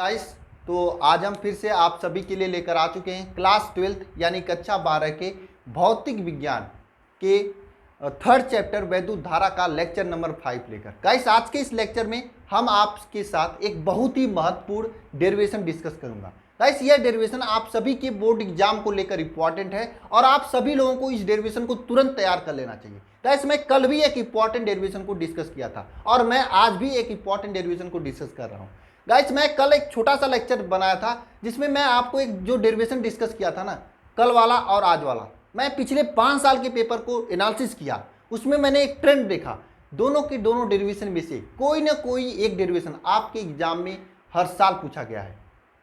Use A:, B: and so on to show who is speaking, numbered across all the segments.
A: Guys, तो आज हम फिर से आप सभी के लिए लेकर आ चुके हैं क्लास 12th यानी कक्षा 12 के भौतिक विज्ञान के थर्ड चैप्टर वैद्युत धारा का लेक्चर नंबर 5 लेकर। गाइस, आज के इस लेक्चर में हम आपके साथ एक बहुत ही महत्वपूर्ण डेरिवेशन डिस्कस करूंगा। गाइस, यह डेरिवेशन आप सभी के बोर्ड एग्जाम को लेकर इंपॉर्टेंट है और आप सभी लोगों को इस डेरिवेशन को तुरंत तैयार कर लेना चाहिए। गाइस, मैं कल भी एक इंपॉर्टेंट डेरिवेशन को डिस्कस किया था और मैं आज भी एक इंपॉर्टेंट डेरिवेशन को डिस्कस कर रहा हूं। गाइस, मैं कल एक छोटा सा लेक्चर बनाया था जिसमें मैं आपको एक जो डेरिवेशन डिस्कस किया था ना, कल वाला और आज वाला, मैं पिछले 5 साल के पेपर को एनालिसिस किया। उसमें मैंने एक ट्रेंड देखा, दोनों के दोनों डेरिवेशन में से कोई ना कोई एक डेरिवेशन आपके एग्जाम में हर साल पूछा गया है।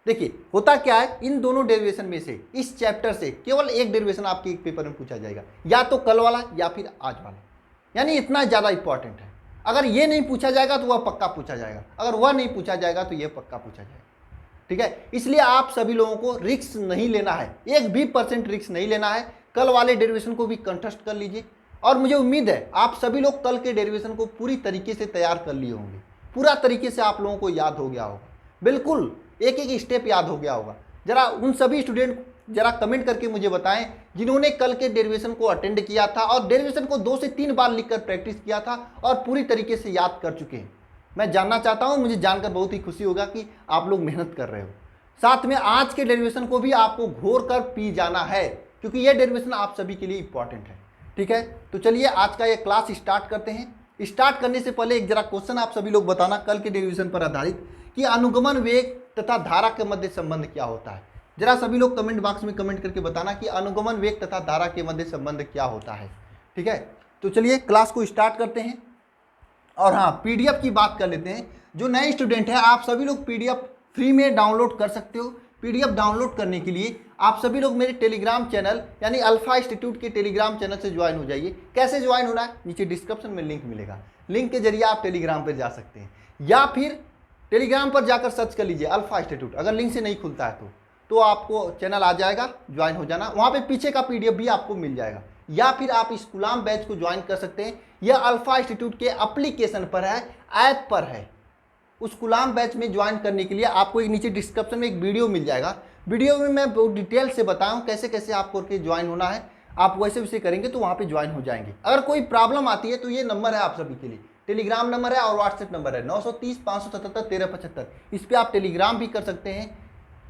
A: देखिए होता क्या है, इन दोनों डेरिवेशन में से इस चैप्टर से केवल एक डेरिवेशन आपके एक पेपर में पूछा जाएगा, या तो कल वाला या फिर आज वाला। यानी इतना ज़्यादा इंपॉर्टेंट है। अगर ये नहीं पूछा जाएगा तो वह पक्का पूछा जाएगा, अगर वह नहीं पूछा जाएगा तो यह पक्का पूछा जाएगा। ठीक है, इसलिए आप सभी लोगों को रिस्क नहीं लेना है, 1% रिस्क नहीं लेना है। कल वाले डेरिवेशन को भी कंटेस्ट कर लीजिए और मुझे उम्मीद है आप सभी लोग कल के डेरिवेशन को पूरी तरीके से तैयार कर लिए होंगे, पूरा तरीके से आप लोगों को याद हो गया होगा, बिल्कुल एक एक स्टेप याद हो गया होगा। जरा उन सभी स्टूडेंट जरा कमेंट करके मुझे बताएं जिन्होंने कल के डेरिवेशन को अटेंड किया था और डेरिवेशन को 2 से 3 बार लिखकर प्रैक्टिस किया था और पूरी तरीके से याद कर चुके हैं। मैं जानना चाहता हूं, मुझे जानकर बहुत ही खुशी होगा कि आप लोग मेहनत कर रहे हो। साथ में आज के डेरिवेशन को भी आपको घोर कर पी जाना है, क्योंकि यह डेरिवेशन आप सभी के लिए इंपॉर्टेंट है। ठीक है, तो चलिए आज का यह क्लास स्टार्ट करते हैं। स्टार्ट करने से पहले एक जरा क्वेश्चन आप सभी लोग बताना कल के डेरिवेशन पर आधारित कि अनुगमन वेग तथा धारा के मध्य संबंध क्या होता है। जरा सभी लोग कमेंट बॉक्स में कमेंट करके बताना कि अनुगमन वेग तथा धारा के मध्य संबंध क्या होता है। ठीक है, तो चलिए क्लास को स्टार्ट करते हैं। और हाँ, पीडीएफ की बात कर लेते हैं। जो नए स्टूडेंट हैं, आप सभी लोग पीडीएफ फ्री में डाउनलोड कर सकते हो। पीडीएफ डाउनलोड करने के लिए आप सभी लोग मेरे टेलीग्राम चैनल यानी अल्फा इंस्टीट्यूट के टेलीग्राम चैनल से ज्वाइन हो जाइए। कैसे ज्वाइन होना है, नीचे डिस्क्रिप्शन में लिंक मिलेगा, लिंक के जरिए आप टेलीग्राम पर जा सकते हैं, या फिर टेलीग्राम पर जाकर सर्च कर लीजिए अल्फा इंस्टीट्यूट। अगर लिंक से नहीं खुलता है तो आपको चैनल आ जाएगा, ज्वाइन हो जाना। वहाँ पे पीछे का पीडीएफ भी आपको मिल जाएगा, या फिर आप इस गुलाम बैच को ज्वाइन कर सकते हैं। यह अल्फा इंस्टीट्यूट के एप्लीकेशन पर है, ऐप पर है। उस गुलाम बैच में ज्वाइन करने के लिए आपको एक नीचे डिस्क्रिप्शन में एक वीडियो मिल जाएगा। वीडियो में मैं बहुत डिटेल से बताऊँ कैसे कैसे आपको ज्वाइन होना है। आप वैसे वैसे करेंगे तो वहाँ पर ज्वाइन हो जाएंगे। अगर कोई प्रॉब्लम आती है तो ये नंबर है आप सभी के लिए, टेलीग्राम नंबर है और व्हाट्सएप नंबर है 930 577 1375। इस पर आप टेलीग्राम भी कर सकते हैं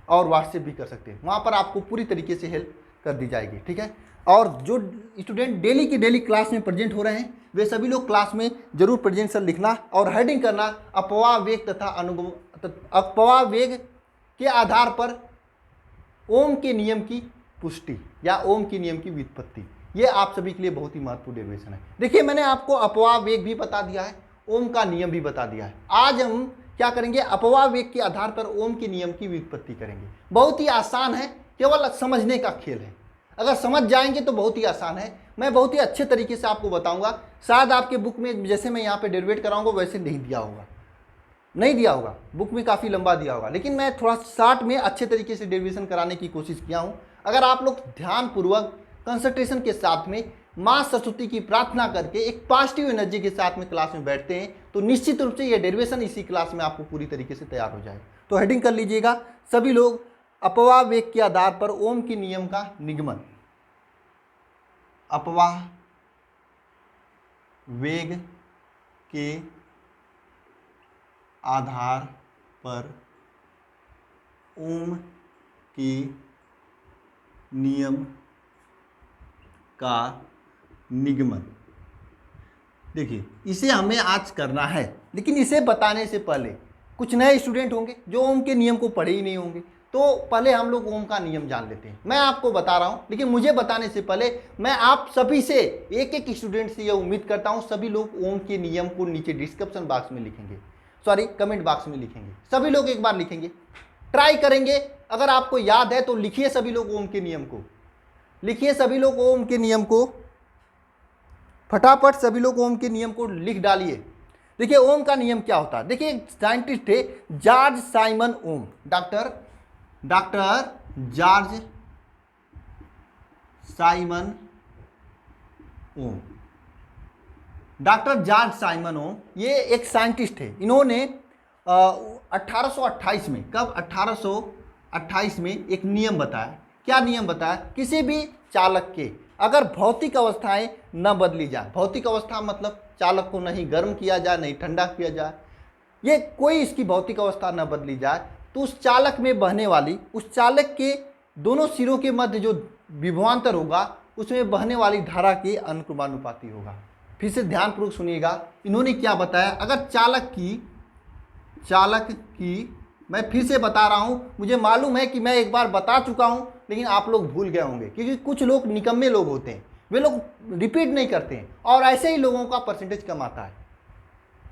A: और व्हाट्सएप भी कर सकते हैं, वहाँ पर आपको पूरी तरीके से हेल्प कर दी जाएगी। ठीक है, और जो स्टूडेंट डेली की डेली क्लास में प्रेजेंट हो रहे हैं वे सभी लोग क्लास में जरूर प्रेजेंट सर लिखना और हेडिंग करना अपवाह वेग तथा अपवाह वेग के आधार पर ओम के नियम की पुष्टि या ओम के नियम की व्युत्पत्ति। ये आप सभी के लिए बहुत ही महत्वपूर्ण डेरिवेशन है। देखिए, मैंने आपको अपवाह वेग भी बता दिया है, ओम का नियम भी बता दिया है। आज हम क्या करेंगे, अपवाह वेग के आधार पर ओम के नियम की व्युत्पत्ति करेंगे। बहुत ही आसान है, केवल समझने का खेल है। अगर समझ जाएंगे तो बहुत ही आसान है। मैं बहुत ही अच्छे तरीके से आपको बताऊंगा। शायद आपके बुक में जैसे मैं यहाँ पे डेरिवेट कराऊंगा वैसे नहीं दिया होगा, नहीं दिया होगा, बुक में काफ़ी लंबा दिया होगा, लेकिन मैं थोड़ा शॉर्ट में अच्छे तरीके से डेरिवेशन कराने की कोशिश किया हूँ। अगर आप लोग ध्यानपूर्वक कंसंट्रेशन के साथ में माँ सरस्वती की प्रार्थना करके एक पॉजिटिव एनर्जी के साथ में क्लास में बैठते हैं तो निश्चित रूप से ये डेरिवेशन इसी क्लास में आपको पूरी तरीके से तैयार हो जाएगा। तो हेडिंग कर लीजिएगा सभी लोग, अपवाह वेग के आधार पर ओम के नियम का निगमन। अपवाह वेग के आधार पर ओम के नियम का निगमन। देखिए, इसे हमें आज करना है, लेकिन इसे बताने से पहले कुछ नए स्टूडेंट होंगे जो ओम के नियम को पढ़े ही नहीं होंगे, तो पहले हम लोग ओम का नियम जान लेते हैं। मैं आपको बता रहा हूं, लेकिन मुझे बताने से पहले मैं आप सभी से एक एक स्टूडेंट से यह उम्मीद करता हूं सभी लोग ओम के नियम को नीचे डिस्क्रिप्शन बॉक्स में लिखेंगे, सॉरी कमेंट बॉक्स में लिखेंगे। सभी लोग एक बार लिखेंगे, ट्राई करेंगे। अगर आपको याद है तो लिखिए सभी लोग ओम के नियम को, लिखिए सभी लोग ओम के नियम को, फटाफट सभी लोग ओम के नियम को लिख डालिए। देखिए ओम का नियम क्या होता है। देखिए एक साइंटिस्ट थे जॉर्ज साइमन ओम, डॉक्टर जॉर्ज साइमन ओम, डॉक्टर जॉर्ज साइमन ओम, ये एक साइंटिस्ट थे। इन्होंने 1828 में, कब 1828 में एक नियम बताया। क्या नियम बताया? किसी भी चालक के अगर भौतिक अवस्थाएं न बदली जाए, भौतिक अवस्था मतलब चालक को नहीं गर्म किया जाए नहीं ठंडा किया जाए, ये कोई इसकी भौतिक अवस्था न बदली जाए, तो उस चालक में बहने वाली, उस चालक के दोनों सिरों के मध्य जो विभवांतर होगा उसमें बहने वाली धारा के अनुक्रमानुपाती होगा। फिर से ध्यानपूर्वक सुनिएगा, इन्होंने क्या बताया, अगर चालक की मैं फिर से बता रहा हूं, मुझे मालूम है कि मैं एक बार बता चुका हूं लेकिन आप लोग भूल गए होंगे, क्योंकि कुछ लोग निकम्मे लोग होते हैं, वे लोग रिपीट नहीं करते हैं और ऐसे ही लोगों का परसेंटेज कम आता है,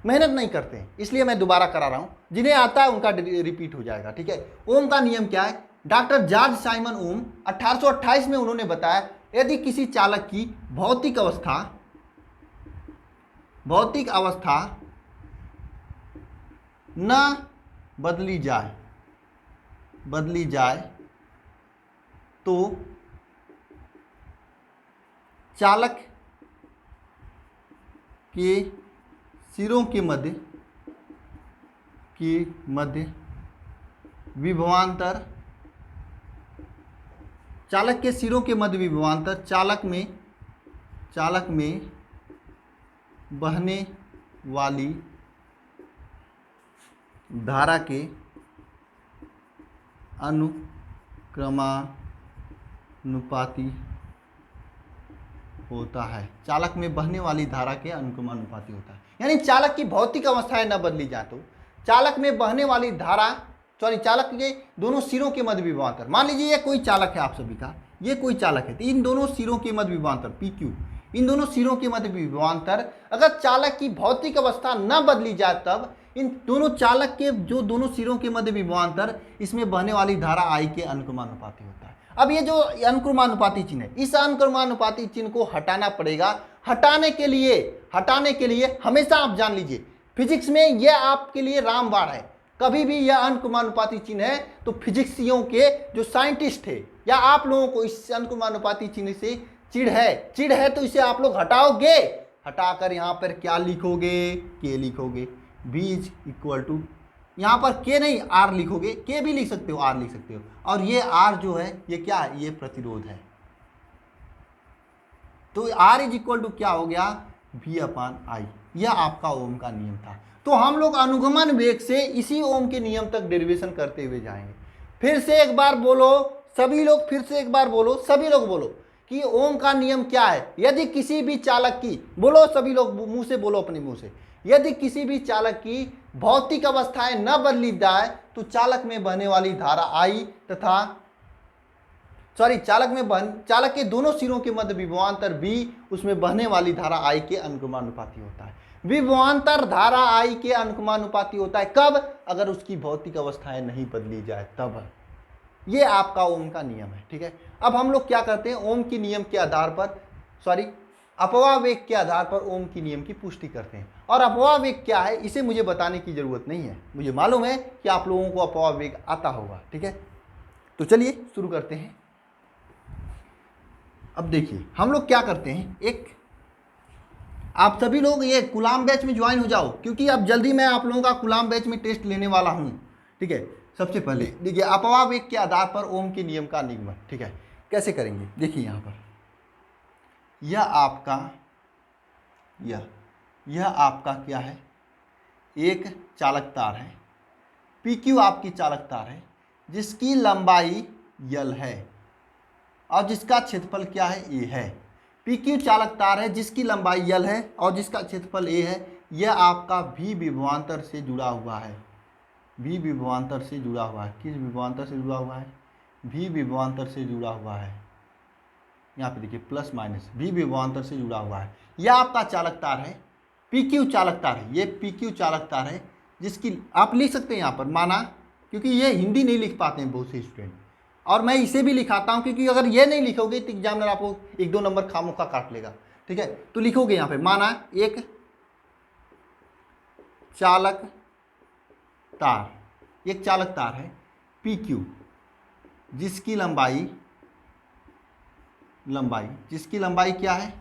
A: मेहनत नहीं करते हैं, इसलिए मैं दोबारा करा रहा हूं, जिन्हें आता है उनका रिपीट हो जाएगा। ठीक है, ओम का नियम क्या है? डॉक्टर जॉर्ज साइमन ओम 1828 में उन्होंने बताया, यदि किसी चालक की भौतिक अवस्था न बदली जाए तो चालक के सिरों के मध्य विभवांतर, चालक के सिरों के मध्य विभवांतर चालक में बहने वाली धारा के अनुक्रमानुपाती होता है। चालक में बहने वाली धारा के अनुक्रमानुपाती होता है, यानी चालक की भौतिक अवस्थाएं न बदली जाए तो चालक में बहने वाली धारा, चालक के दोनों सिरों के मध्य विभवांतर, मान लीजिए ये कोई चालक है आप सभी का, ये कोई चालक है, तो इन दोनों सिरों के मध्य विभवांतर PQ, इन दोनों सिरों के मध्य विभवांतर अगर चालक की भौतिक अवस्था न बदली जाए तब इन दोनों चालक के जो दोनों सिरों के मध्य विभवांतर, इसमें बहने वाली धारा I के अनुक्रमानुपाती होता है। अब ये जो अनुक्रमानुपाती चिन्ह है, इस अनुक्रमानुपाती चिन्ह को हटाना पड़ेगा। हटाने के लिए हमेशा आप जान लीजिए, फिजिक्स में यह आपके लिए रामबाण है, कभी भी यह अनुक्रमानुपाती चिन्ह है तो फिजिक्सियों के जो साइंटिस्ट है या आप लोगों को इस अनुक्रमानुपाती चिन्ह से चिढ़ है तो इसे आप लोग हटाओगे, हटाकर यहाँ पर क्या लिखोगे? के लिखोगे। V इज इक्वल टू, यहाँ पर K नहीं R लिखोगे, K भी लिख सकते हो, R लिख सकते हो, और ये R जो है ये क्या है? ये प्रतिरोध है। तो R इज इक्वल टू क्या हो गया? V/I। यह आपका ओम का नियम था। तो हम लोग अनुगमन वेग से इसी ओम के नियम तक डेरिवेशन करते हुए जाएंगे। फिर से एक बार बोलो सभी लोग, सभी लोग बोलो कि ओम का नियम क्या है। यदि किसी भी चालक की, बोलो सभी लोग मुंह से बोलो, अपने मुंह से, यदि किसी भी चालक की भौतिक अवस्थाएं न बदली जाए तो चालक में बहने वाली धारा I तथा चालक के दोनों सिरों के मध्य विभवांतर V, उसमें बहने वाली धारा I के अनुक्रमानुपाती होता है। विभवांतर धारा I के अनुक्रमानुपाती होता है कब? अगर उसकी भौतिक अवस्थाएं नहीं बदली जाए तब। ये आपका ओम का नियम है। ठीक है, अब हम लोग क्या करते हैं, ओम के नियम के आधार पर, अपवाह वेग के आधार पर ओम की नियम की पुष्टि करते हैं। और अपवाह वेग क्या है इसे मुझे बताने की जरूरत नहीं है, मुझे मालूम है कि आप लोगों को अपवाह वेग आता होगा। ठीक है, तो चलिए शुरू करते हैं। अब देखिए हम लोग क्या करते हैं, आप सभी लोग ये कूलाम बैच में ज्वाइन हो जाओ, क्योंकि अब जल्दी मैं आप लोगों का कूलाम बैच में टेस्ट लेने वाला हूं। ठीक है, सबसे पहले देखिए अपवाह वेग के आधार पर ओम के नियम का निगमन। ठीक है, कैसे करेंगे? देखिए यहाँ पर यह आपका क्या है? एक चालक तार है, PQ आपकी चालक तार है जिसकी लंबाई L है और जिसका क्षेत्रफल क्या है? A है। PQ चालक तार है जिसकी लंबाई L है और जिसका क्षेत्रफल A है। यह आपका V विभवांतर से जुड़ा हुआ है। V विभवांतर से जुड़ा हुआ है। किस विभवांतर से जुड़ा हुआ है? V विभवांतर से जुड़ा हुआ है। यहाँ पे देखिए प्लस माइनस, V विभवांतर से जुड़ा हुआ है। यह आपका चालक तार है, PQ चालक तार है। ये PQ चालक तार है जिसकी आप लिख सकते हैं यहाँ पर, माना क्योंकि ये हिंदी नहीं लिख पाते हैं बहुत से स्टूडेंट, और मैं इसे भी लिखाता हूँ क्योंकि अगर ये नहीं लिखोगे तो एग्जामिनर आपको 1-2 नंबर खामोखा काट लेगा। ठीक है, तो लिखोगे यहाँ पे, माना एक चालक तार है PQ जिसकी लंबाई क्या है?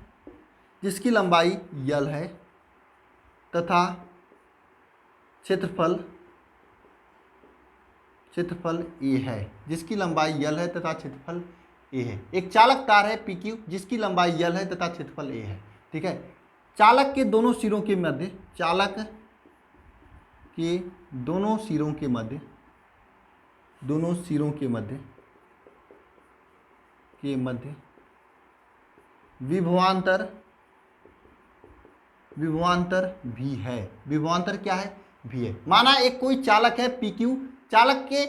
A: जिसकी लंबाई L है तथा क्षेत्रफल क्षेत्रफल ए है, जिसकी लंबाई यल है तथा क्षेत्रफल ए है। एक चालक तार है पी क्यू, जिसकी लंबाई यल है तथा क्षेत्रफल ए है। ठीक है, चालक के दोनों सिरों के मध्य, चालक के दोनों सिरों के मध्य, दोनों सिरों के मध्य विभवांतर, विभवांतर भी है। विभवांतर क्या है? भी है। माना एक कोई चालक है पी क्यू, चालक के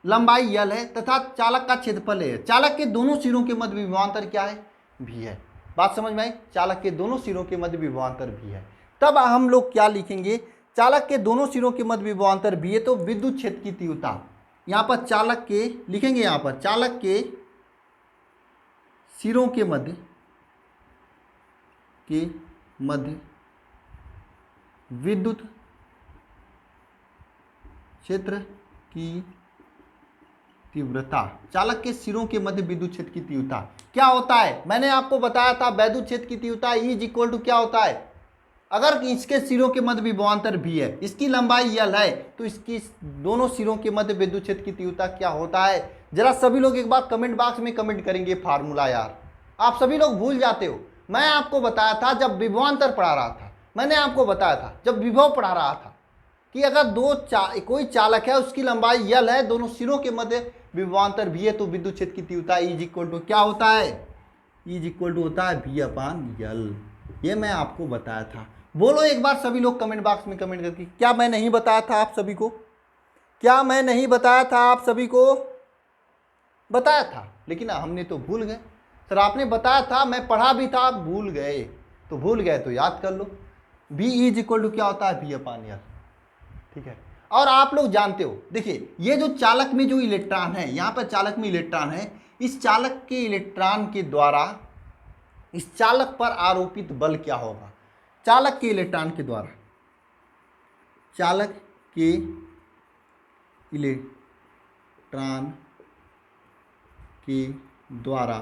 A: लंबाई यल है तथा चालक का क्षेत्रफल है। चालक के दोनों सिरों के मध्य विभवांतर क्या है? भी है। बात समझ में आई? चालक के दोनों सिरों के मध्य विभवांतर भी है। तब हम लोग क्या लिखेंगे? चालक के दोनों सिरों के मध्य विभवांतर भी है तो विद्युत क्षेत्र की तीव्रता, यहाँ पर चालक के लिखेंगे, यहाँ पर चालक के सिरों के मध्य विद्युत क्षेत्र की तीव्रता, चालक के सिरों के मध्य विद्युत क्षेत्र की तीव्रता क्या होता है? मैंने आपको बताया था विद्युत क्षेत्र की तीव्रता E इज इक्वल टू क्या होता है? अगर इसके सिरों के मध्य विभवांतर भी है, इसकी लंबाई यल है, तो इसकी दोनों सिरों के मध्य विद्युत क्षेत्र की तीव्रता क्या होता है? जरा सभी लोग एक बार कमेंट बॉक्स में कमेंट करेंगे फार्मूला। यार आप सभी लोग भूल जाते हो। मैं आपको बताया था जब विभवांतर पढ़ा रहा था, मैंने आपको बताया था जब विभव पढ़ा रहा था कि अगर कोई चालक है, उसकी लंबाई यल है, दोनों सिरों के मध्य विभवांतर भी है, तो विद्युत क्षेत्र की तीव्रता E इज इक्वल टू क्या होता है? E इज इक्वल टू होता है V अपान यल। ये मैं आपको बताया था। बोलो एक बार सभी लोग कमेंट बॉक्स में कमेंट करके, क्या मैं नहीं बताया था आप सभी को? क्या मैं नहीं बताया था आप सभी को? बताया था, लेकिन हमने तो भूल गए। सर आपने बताया था, मैं पढ़ा भी था, भूल गए। तो भूल गए तो याद कर लो। V इज इक्वल टू क्या होता है? V अपान यल। ठीक है, और आप लोग जानते हो, देखिए ये जो चालक में जो इलेक्ट्रॉन है, यहाँ पर चालक में इलेक्ट्रॉन है, इस चालक के इलेक्ट्रॉन के द्वारा इस चालक पर आरोपित बल क्या होगा? चालक के इलेक्ट्रॉन के द्वारा, चालक के इलेक्ट्रॉन के द्वारा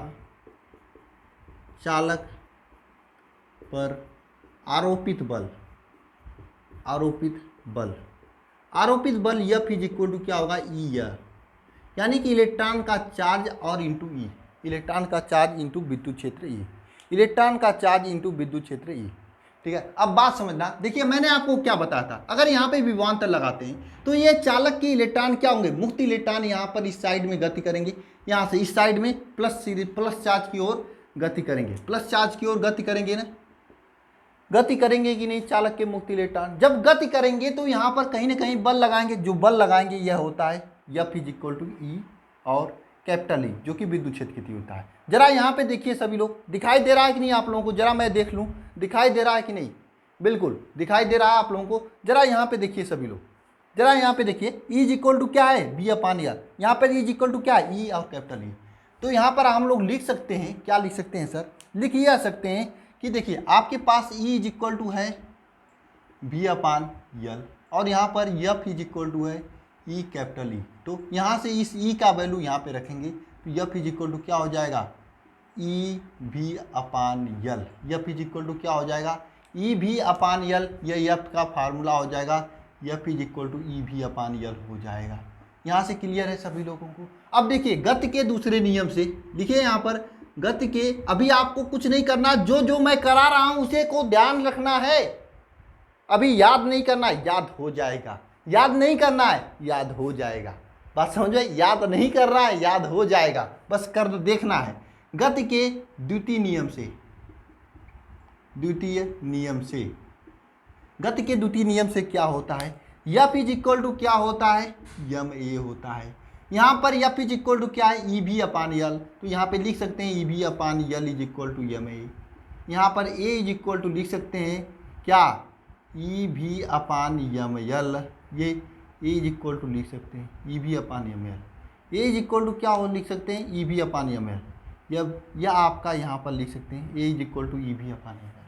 A: चालक पर आरोपित बल, आरोपित बल F इज इक्वल टू क्या होगा? E यानी कि इलेक्ट्रॉन का चार्ज और इंटू E, इलेक्ट्रॉन का चार्ज इंटू विद्युत क्षेत्र E, इलेक्ट्रॉन का चार्ज इंटू विद्युत क्षेत्र E। ठीक है, अब बात समझना। देखिए मैंने आपको क्या बताया था, अगर यहाँ पे विभवांतर लगाते हैं तो ये चालक के इलेक्ट्रॉन क्या होंगे? मुक्त इलेक्ट्रॉन यहाँ पर इस साइड में गति करेंगे, यहाँ से इस साइड में प्लस चार्ज की ओर गति करेंगे, प्लस चार्ज की ओर गति करेंगे ना, गति करेंगे कि नहीं? चालक के मुक्त इलेक्ट्रॉन जब गति करेंगे तो यहाँ पर कहीं ना कहीं बल लगाएंगे, जो बल लगाएंगे यह होता है F is equal to E और कैपिटल E, जो कि विद्युत क्षेत्र की तीव्रता है। जरा यहाँ पे देखिए सभी लोग, दिखाई दे रहा है कि नहीं आप लोगों को? जरा मैं देख लूँ, दिखाई दे रहा है कि नहीं? बिल्कुल दिखाई दे रहा है आप लोगों को। जरा यहाँ पे देखिए सभी लोग, जरा यहाँ पे देखिए, E इज इक्वल टू क्या है? V अपान यल। यहाँ पर E इज इक्वल टू क्या है? E और कैपिटल E। तो यहाँ पर हम लोग लिख सकते हैं, क्या लिख सकते हैं सर? लिख ये सकते हैं कि देखिए आपके पास E इज इक्वल टू है V अपान यल, और यहाँ पर F इज इक्वल टू है E कैपिटल E। तो यहाँ से इस E का वैल्यू यहाँ पे रखेंगे तो F इज इक्वल टू क्या हो जाएगा? E V upon L. F is equal to क्या हो जाएगा? E V अपान यल। यह F का फार्मूला हो जाएगा, F is equal to E V upon L हो जाएगा। यहाँ से क्लियर है सभी लोगों को? अब देखिए गति के दूसरे नियम से लिखिए, यहाँ पर गति के, अभी आपको कुछ नहीं करना, जो जो मैं करा रहा हूं उसे को ध्यान रखना है। अभी याद नहीं करना है, याद हो जाएगा। याद नहीं करना है, याद हो जाएगा। बात समझ में? याद नहीं कर रहा है, याद हो जाएगा, बस कर देखना है। गति के द्वितीय नियम से, गति के द्वितीय नियम से क्या होता है? F इज इक्वल टू क्या होता है? ma होता है। यहाँ पर F इज इक्वल टू क्या है? E V अपान यल। तो यहाँ पे लिख सकते हैं E V upon L is equal to ma। यहाँ पर A इज इक्वल टू लिख सकते हैं क्या? E V अपान यम यल। ये A इज इक्वल टू लिख सकते हैं E V upon M L. A is equal to क्या हो लिख सकते हैं? E V अपान यम यल। यह आपका यहाँ पर लिख सकते हैं A is equal to E V upon M L.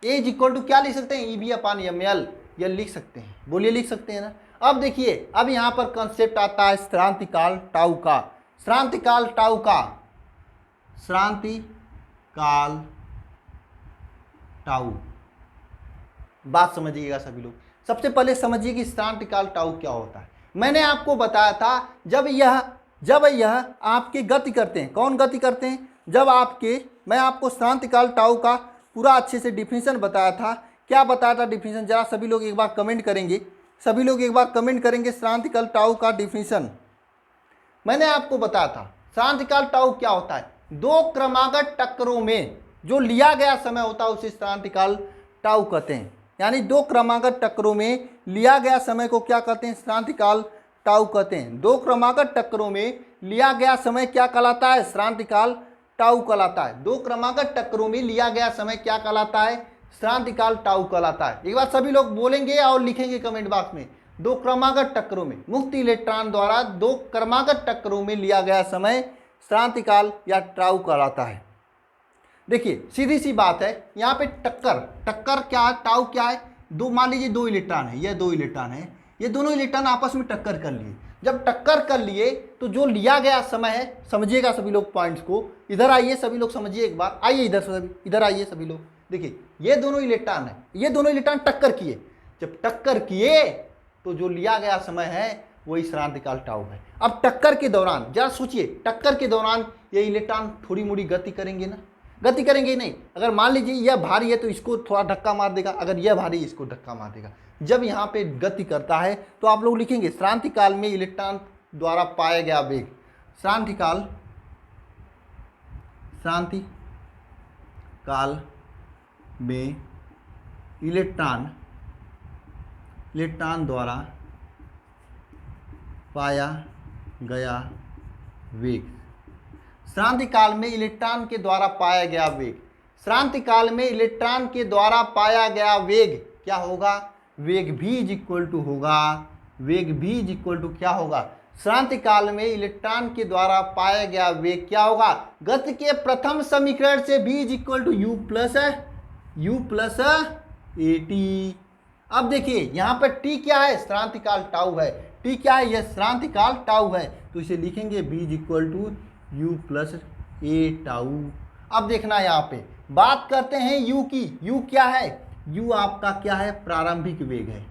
A: A is equal to क्या लिख सकते हैं? E V अपान यम यल। यह लिख सकते हैं, बोलिए लिख सकते हैं ना। अब देखिए, अब यहाँ पर कंसेप्ट आता है श्रांतिकाल टाउ का। श्रांतिकाल टाउ का, श्रांतिकाल टाउ, बात समझिएगा सभी लोग। सबसे पहले समझिए कि श्रांतिकाल टाउ क्या होता है। मैंने आपको बताया था जब यह आपके गति करते हैं, कौन गति करते हैं, जब आपके, मैं आपको शांतिकाल टाउ का पूरा अच्छे से डिफिनीशन बताया था। क्या बताया था डिफिनीशन, जरा सभी लोग एक बार कमेंट करेंगे, सभी लोग एक बार कमेंट करेंगे शांतिकाल टाउ का डिफिनीशन। मैंने आपको बताया था शांतिकाल टाउ क्या होता है, दो क्रमागत टक्करों में जो लिया गया समय होता है उसे शांतिकाल टाउ कहते हैं। यानी दो क्रमागत टक्करों में लिया गया समय को क्या कहते हैं, शांतिकाल टाउ कहते हैं। दो क्रमागत टक्करों में लिया गया समय क्या कहलाता है, शांतिकाल टाउ कहलाता है। दो क्रमागत टक्करों में लिया गया समय क्या कहलाता है, शांतिकाल टाउ कहलाता है। एक बार सभी लोग बोलेंगे और लिखेंगे कमेंट बॉक्स में, दो क्रमागत टक्करों में, मुक्त इलेक्ट्रॉन द्वारा दो क्रमागत टक्करों में लिया गया समय शांतिकाल या टाउ कहलाता है। देखिए सीधी सी बात है, यहाँ पे टक्कर क्या है, टाउ क्या है, दो, मान लीजिए दो इलेक्ट्रॉन है, ये दो इलेक्ट्रॉन है, ये दोनों इलेक्ट्रॉन आपस में टक्कर कर लिए। जब टक्कर कर लिए तो जो लिया गया समय है, समझिएगा सभी लोग पॉइंट्स को, इधर आइए सभी लोग समझिए एक बार, आइए इधर सभी, इधर आइए सभी लोग। देखिए ये दोनों इलेक्ट्रॉन है, ये दोनों इलेक्ट्रॉन टक्कर किए, जब टक्कर किए तो जो लिया गया समय है वही शांतिकाल टाउ है। अब टक्कर के दौरान जरा सोचिए, टक्कर के दौरान ये इलेक्ट्रॉन थोड़ी मोड़ी गति करेंगे ना, गति करेंगे नहीं। अगर मान लीजिए यह भारी है तो इसको थोड़ा धक्का मार देगा, अगर यह भारी है इसको धक्का मार देगा। जब यहाँ पे गति करता है तो आप लोग लिखेंगे शांतिकाल में इलेक्ट्रॉन द्वारा पाया गया वेग, शांतिकाल में इलेक्ट्रॉन द्वारा पाया गया वेग, शांतिकाल में इलेक्ट्रॉन के द्वारा पाया गया वेग, शांतिकाल में इलेक्ट्रॉन के द्वारा पाया गया वेग क्या होगा, वेग भी इज इक्वल टू होगा, वेग भी इज इक्वल टू क्या होगा, शांतिकाल में इलेक्ट्रॉन के द्वारा पाया गया वेग क्या होगा, गति के प्रथम समीकरण से भी is equal to U plus A T. अब देखिए यहाँ पर टी क्या है, शांतिकाल टाउ है, टी क्या है, यह शांतिकाल टाउ है, तो इसे लिखेंगे B is equal to U plus A tau. अब देखना यहाँ पे बात करते हैं यू की, यू क्या है, यू आपका क्या है, प्रारंभिक वेग है,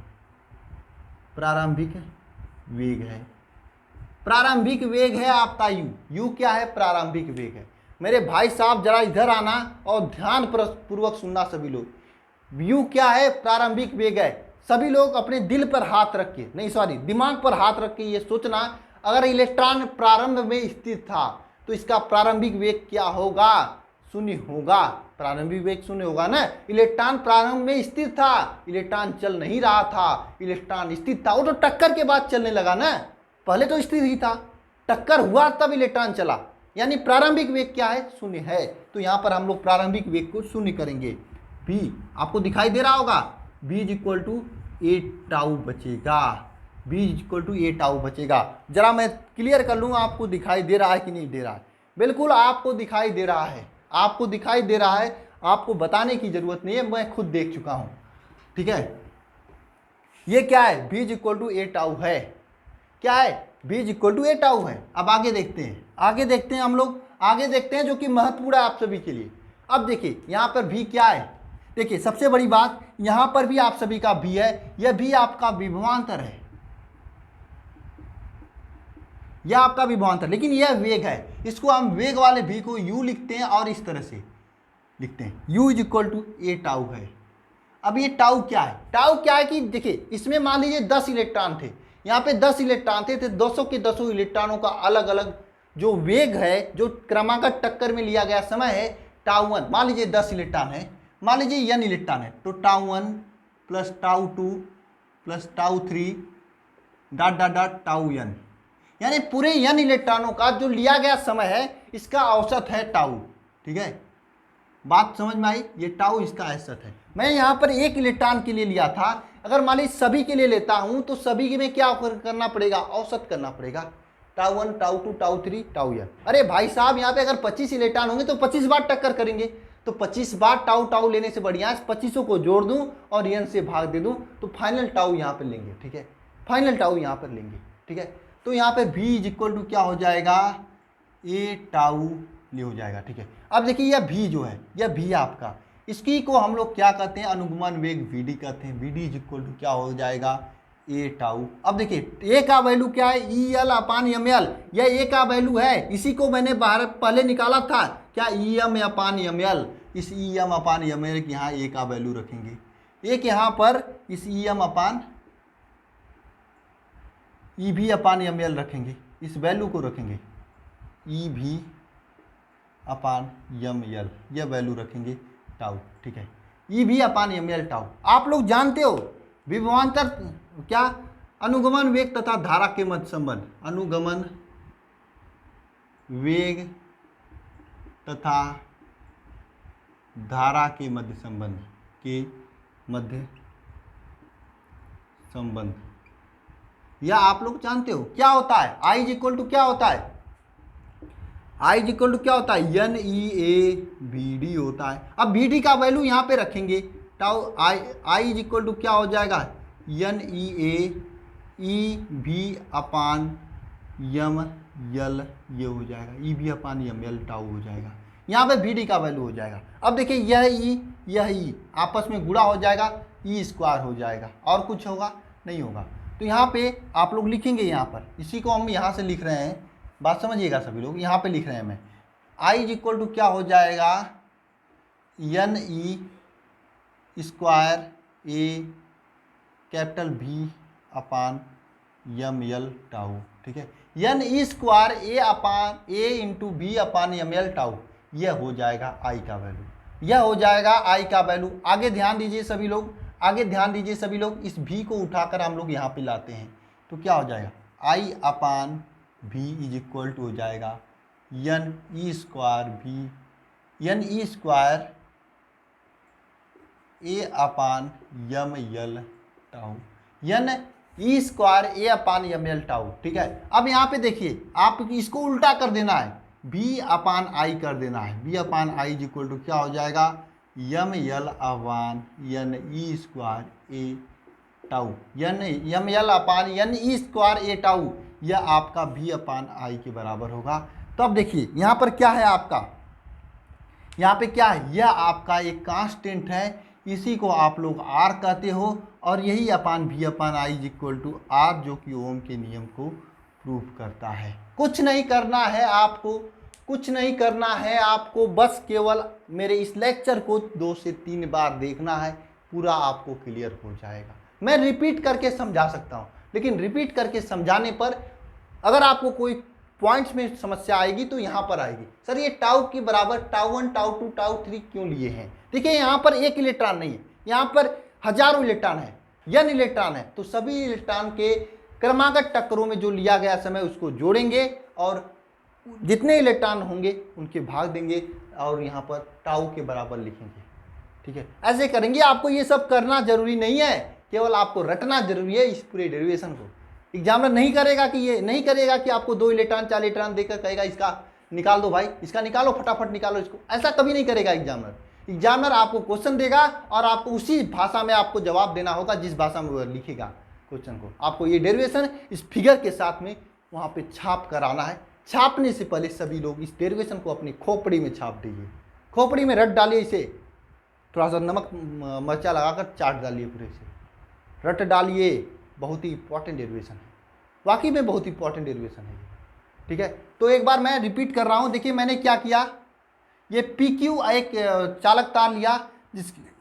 A: प्रारंभिक वेग है, प्रारंभिक वेग है आपका यू, यू क्या है, प्रारंभिक वेग है। मेरे भाई साहब जरा इधर आना और ध्यान पूर्वक सुनना सभी लोग, यू क्या है, प्रारंभिक वेग है। सभी लोग अपने दिल पर हाथ रख के, नहीं सॉरी दिमाग पर हाथ रख के ये सोचना, अगर इलेक्ट्रॉन प्रारंभ में स्थित था तो इसका प्रारंभिक वेग क्या होगा, शून्य होगा, प्रारंभिक वेग शून्य होगा ना। इलेक्ट्रॉन प्रारंभ में स्थिर था, इलेक्ट्रॉन चल नहीं रहा था, इलेक्ट्रॉन स्थिर था, वो तो टक्कर के बाद चलने लगा ना, पहले तो स्थिर ही था, टक्कर हुआ तब इलेक्ट्रॉन चला, यानी प्रारंभिक वेग क्या है, शून्य है। तो यहाँ पर हम लोग प्रारंभिक वेग को शून्य करेंगे। बी आपको दिखाई दे रहा होगा, B is equal to A tau बचेगा, B is equal to A tau बचेगा। जरा मैं क्लियर कर लूँगा, आपको दिखाई दे रहा है कि नहीं दे रहा है, बिल्कुल आपको दिखाई दे रहा है, आपको दिखाई दे रहा है, आपको बताने की जरूरत नहीं है, मैं खुद देख चुका हूँ, ठीक है। ये क्या है, B is equal to A tau है, क्या है, B is equal to A tau है। अब आगे देखते हैं, आगे देखते हैं हम लोग, आगे देखते हैं जो कि महत्वपूर्ण है आप सभी के लिए। अब देखिए यहाँ पर भी क्या है, देखिए सबसे बड़ी बात यहाँ पर भी आप सभी का भी है, यह भी आपका विभवांतर है, यह आपका विभवांतर, लेकिन यह वेग है, इसको हम वेग वाले भी को u लिखते हैं और इस तरह से लिखते हैं, u is equal to A tau है। अब ये टाउ क्या है, टाउ क्या है कि देखिए इसमें मान लीजिए 10 इलेक्ट्रॉन थे, यहाँ पे 10 इलेक्ट्रॉन थे, 200 के 200 इलेक्ट्रॉनों का अलग अलग जो वेग है, जो क्रमागत टक्कर में लिया गया समय है टाउ 1, मान लीजिए 10 इलेक्ट्रॉन है, मान लीजिए n इलेक्ट्रॉन है, तो tau 1 plus tau 2 plus tau 3 dot dot dot tau n, यानी पूरे n इलेक्ट्रॉनों का जो लिया गया समय है इसका औसत है टाउ, ठीक है, बात समझ में आई, ये टाउ इसका औसत है। मैं यहाँ पर एक इलेक्ट्रॉन के लिए लिया था, अगर मान लीजिए सभी के लिए लेता हूँ तो सभी में क्या करना पड़ेगा, औसत करना पड़ेगा, tau 1 tau 2 tau 3 tau n। अरे भाई साहब यहाँ पे अगर 25 इलेक्ट्रॉन होंगे तो 25 बार टक्कर करेंगे, तो 25 बार टाउ टाउ लेने से बढ़िया 25 को जोड़ दूं और n से भाग दे दूं तो फाइनल टाउ यहाँ पर लेंगे, ठीक है, फाइनल टाउ यहाँ पर लेंगे, ठीक है। तो यहाँ पे v इज इक्वल टू क्या हो जाएगा, ए टाउ ले हो जाएगा, ठीक है। अब देखिए यह v जो है, यह v आपका, इसकी को हम लोग क्या कहते हैं, अनुगमन वेग vd कहते हैं, vd इज इक्वल टू क्या हो जाएगा, ए टाउ। अब देखिए ए का वैल्यू क्या है, ई एल अपान एम एल, यह ए का वैल्यू है, इसी को मैंने बाहर पहले निकाला था क्या, ई एम अपान एम एल। इस ई एम अपान एम एल के यहाँ ए का वैल्यू रखेंगे, एक यहाँ पर इस ई एम अपान ई भी अपान एम एल रखेंगे, इस वैल्यू को रखेंगे ई भी अपान एम एल, यह वैल्यू रखेंगे टाउ, ठीक है, ई भी अपान एम एल टाउ। आप लोग जानते हो विभवांतर क्या, अनुगमन वेग तथा धारा के मध्य संबंध, अनुगमन वेग तथा धारा के मध्य संबंध, के मध्य संबंध, या आप लोग जानते हो क्या होता है, आई इज इक्वल टू क्या होता है, आई इज इक्वल टू क्या होता है, N E A B D होता है। अब बी डी का वैल्यू यहाँ पे रखेंगे, tau I is equal to क्या हो जाएगा, एन ई ए ई भी अपान यम यल, ये हो जाएगा ई भी अपान यम यल टाउ हो जाएगा, यहाँ पे बी डी का वैल्यू हो जाएगा। अब देखिए यह ई आपस में गुणा हो जाएगा, ई स्क्वायर हो जाएगा, और कुछ होगा नहीं होगा। तो यहाँ पे आप लोग लिखेंगे, यहाँ पर इसी को हम यहाँ से लिख रहे हैं, बात समझिएगा सभी लोग, यहाँ पे लिख रहे हैं मैं, आई इज इक्वल टू क्या हो जाएगा, एन ई स्क्वायर ए कैपिटल भी अपान यम यल टाउ, ठीक है, एन ई स्क्वायर ए अपान ए इंटू बी अपान यम यल टाउ, यह हो जाएगा आई का वैल्यू, यह हो जाएगा आई का वैल्यू। आगे ध्यान दीजिए सभी लोग, आगे ध्यान दीजिए सभी लोग, इस भी को उठाकर हम लोग यहाँ पे लाते हैं, तो क्या हो जाएगा, आई अपान भी इज इक्वल टू हो जाएगा एन ई स्क्वायर भी, एन ई स्क्वायर ए अपान यम यल टाउ, एन ई स्क्वायर ए अपान यम यल टाउ, ठीक है। अब यहाँ पे देखिए आप इसको उल्टा कर देना है, बी अपान आई कर देना है, B upon I is equal to क्या हो जाएगा, M L upon N E square A tau, N M L upon N E square A tau, यह आपका बी अपान आई के बराबर होगा। तो अब देखिए यहाँ पर क्या है आपका, यहाँ पे क्या है, यह आपका एक कांस्टेंट है, इसी को आप लोग आर कहते हो, और यही अपान भी अपान I is equal to are, जो कि ओम के नियम को प्रूव करता है। कुछ नहीं करना है आपको, कुछ नहीं करना है आपको, बस केवल मेरे इस लेक्चर को 2 से 3 बार देखना है, पूरा आपको क्लियर हो जाएगा। मैं रिपीट करके समझा सकता हूँ, लेकिन रिपीट करके समझाने पर अगर आपको कोई पॉइंट्स में समस्या आएगी तो यहाँ पर आएगी, सर ये टाउ के बराबर टाउ 1 टाउ 2 टाउ 3 क्यों लिए हैं। देखिए यहाँ पर एक इलेक्ट्रॉन नहीं है, यहाँ पर हजारों इलेक्ट्रॉन है, n इलेक्ट्रॉन है, तो सभी इलेक्ट्रॉन के क्रमागत टक्करों में जो लिया गया समय उसको जोड़ेंगे और जितने इलेक्ट्रॉन होंगे उनके भाग देंगे और यहाँ पर टाउ के बराबर लिखेंगे, ठीक है। ऐसे करेंगे, आपको ये सब करना जरूरी नहीं है, केवल आपको रटना जरूरी है इस पूरे डेरिवेशन को। एग्जामिनर नहीं करेगा कि ये नहीं करेगा कि आपको 2 इलेक्ट्रॉन 4 इलेक्ट्रॉन देकर कहेगा इसका निकाल दो भाई, इसका निकालो फटाफट निकालो इसको, ऐसा कभी नहीं करेगा एग्जामिनर। एग्जामिनर आपको क्वेश्चन देगा और आपको उसी भाषा में आपको जवाब देना होगा जिस भाषा में वो लिखेगा क्वेश्चन को। आपको ये डेरिवेशन इस फिगर के साथ में वहाँ पे छाप कर आना है। छापने से पहले सभी लोग इस डेरिवेशन को अपनी खोपड़ी में छाप दीजिए, खोपड़ी में रट डालिए, इसे थोड़ा सा नमक मिर्चा लगाकर चाट डालिए, पूरे से रट डालिए। बहुत ही इंपॉर्टेंट डेरिवेशन है, वाकई में बहुत इंपॉर्टेंट डेरिवेशन है, ठीक है। तो एक बार मैं रिपीट कर रहा हूँ, देखिए मैंने क्या किया, ये पी क्यू एक चालक तार लिया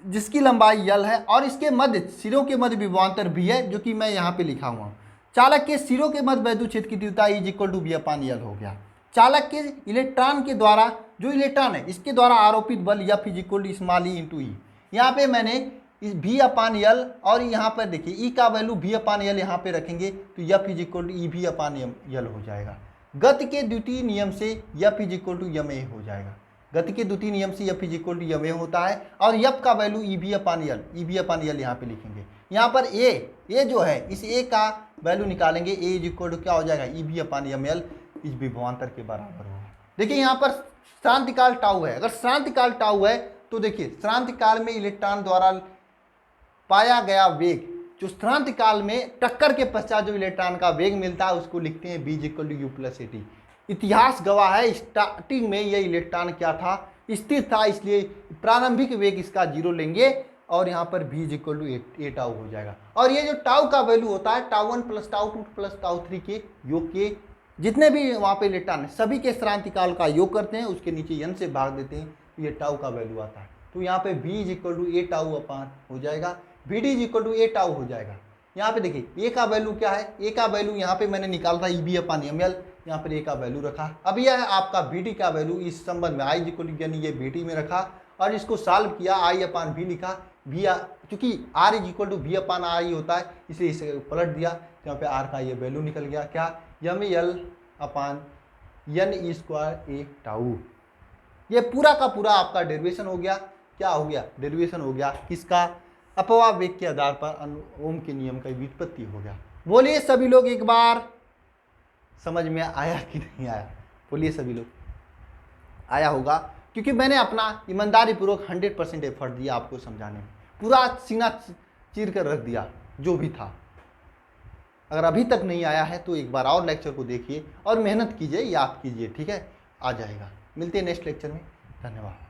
A: जिसकी लंबाई यल है और इसके मध्य सिरों के मध्य विभवांतर भी है, जो कि मैं यहाँ पे लिखा हुआ हूँ। चालक के सिरों के मध्य वैद्युत क्षेत्र की तीव्रता is equal to be upon L हो गया। चालक के इलेक्ट्रॉन के द्वारा, जो इलेक्ट्रॉन है इसके द्वारा आरोपित बल F is equal to small E into E. यहाँ पे मैंने इस भी अपान यल और यहाँ पर देखिए ई का वैल्यू भी अपान यल यहाँ पे रखेंगे तो एफ इज इक्वल टू ई भी अपान यल हो जाएगा। गति के द्वितीय नियम से एफ इज इक्वल टू यम ए हो जाएगा। गति के द्वितीय नियम से एफ इज इक्वल टू यम ए होता है और एफ का वैल्यू ई भी अपान यल यहाँ पे लिखेंगे। यहाँ पर ए जो है इस ए का वैल्यू निकालेंगे, ए इज इक्वल टू क्या हो जाएगा, ई भी अपान यम एल इस विभवांतर के बराबर होगा। देखिए यहाँ पर शांतिकाल टाउ है, अगर शांतिकाल टाउ है तो देखिए शांतिकाल में इलेक्ट्रॉन द्वारा पाया गया वेग, जो शांतिकाल में टक्कर के पश्चात जो इलेक्ट्रॉन का वेग मिलता है उसको लिखते हैं B is equal to U plus A T. इतिहास गवाह है स्टार्टिंग में यह इलेक्ट्रॉन क्या था, स्थिर था, इसलिए प्रारंभिक वेग इसका 0 लेंगे और यहाँ पर v is equal to A tau हो जाएगा। और ये जो टाउ का वैल्यू होता है tau 1 plus tau 2 plus tau 3 के योग के जितने भी वहाँ पे इलेक्ट्रॉन है सभी के श्रांति काल का योग करते हैं, उसके नीचे n से भाग देते हैं, तो ये टाउ का वैल्यू आता है। तो यहाँ पे v is equal to A tau अपान हो जाएगा, vd is equal to A tau हो जाएगा। यहाँ पे देखिए a का वैल्यू क्या है, a का वैल्यू यहाँ पे मैंने निकाला था eb अपान ml, यहाँ पर a का वैल्यू रखा। अब यह है आपका vd का वैल्यू इस संबंध में i इज इक्वल टू यानी ये vt में रखा और इसको सॉल्व किया, i अपान v लिखा, v चूंकि r is equal to v upon i होता है इसलिए इसे पलट दिया, तो यहाँ पे r का ये वैल्यू निकल गया क्या, ml upon n E square A tau. ये पूरा का पूरा आपका डेरिवेशन हो गया, क्या हो गया, डेरिवेशन हो गया किसका, अपवाह वेग के आधार पर ओम के नियम का व्युत्पत्ति हो गया। बोलिए सभी लोग एक बार, समझ में आया कि नहीं आया, बोलिए सभी लोग, आया होगा क्योंकि मैंने अपना ईमानदारी पूर्वक 100% एफर्ट दिया आपको समझाने में, पूरा सीना चीर कर रख दिया जो भी था। अगर अभी तक नहीं आया है तो एक बार और लेक्चर को देखिए और मेहनत कीजिए, याद कीजिए, ठीक है, आ जाएगा। मिलते हैं नेक्स्ट लेक्चर में, धन्यवाद।